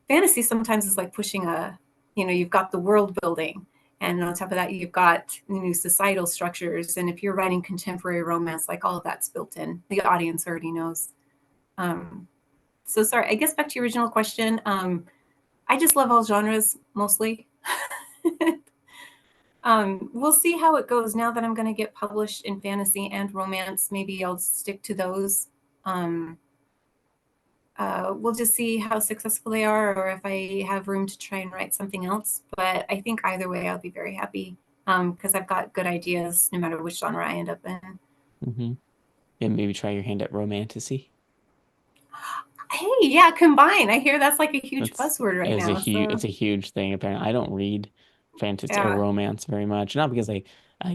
fantasy sometimes is like pushing you've got the world building, and on top of that, you've got new societal structures. And if you're writing contemporary romance, like all of that's built in, the audience already knows. Um, so sorry, I guess back to your original question. I just love all genres mostly. We'll see how it goes now that I'm going to get published in fantasy and romance. Maybe I'll stick to those. Um, we'll just see how successful they are, or if I have room to try and write something else. But I think either way, I'll be very happy because I've got good ideas no matter which genre I end up in. Hmm. And maybe try your hand at romantasy. Hey, yeah, combine. I hear that's like a huge That's buzzword right is a now. huge So it's a huge thing apparently. I don't read fantasy or yeah, romance very much. Not because I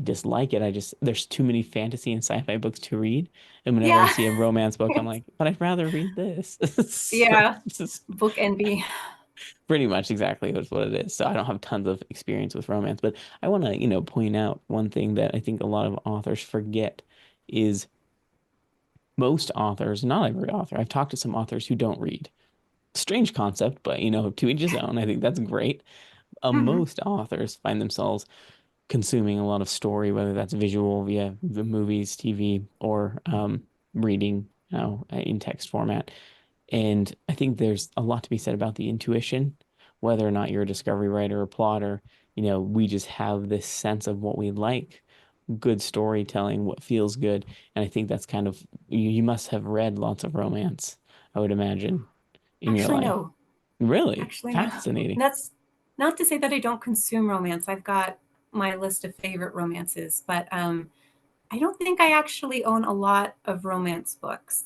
dislike it. I just there's too many fantasy and sci-fi books to read. And whenever I yeah, see a romance book, I'm like, but I'd rather read this. So yeah. this is Book envy. pretty much exactly what it is. So I don't have tons of experience with romance, but I want to, point out one thing that I think a lot of authors forget is most authors, not every author. I've talked to some authors who don't read. Strange concept, but to each his own. I think that's great. Hmm. Most authors find themselves consuming a lot of story, whether that's visual via the movies, TV, or reading, in text format. And I think there's a lot to be said about the intuition, whether or not you're a discovery writer or plotter. We just have this sense of what we like, good storytelling, what feels good. And I think that's kind of, you must have read lots of romance, I would imagine, in your Actually, life. no. Really Actually, no. fascinating. That's not to say that I don't consume romance. I've got my list of favorite romances, but I don't think I actually own a lot of romance books.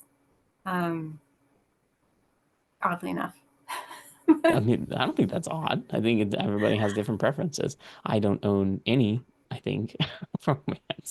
Um, oddly enough. I mean, I don't think that's odd. I think everybody has different preferences. I don't own any, I think, romance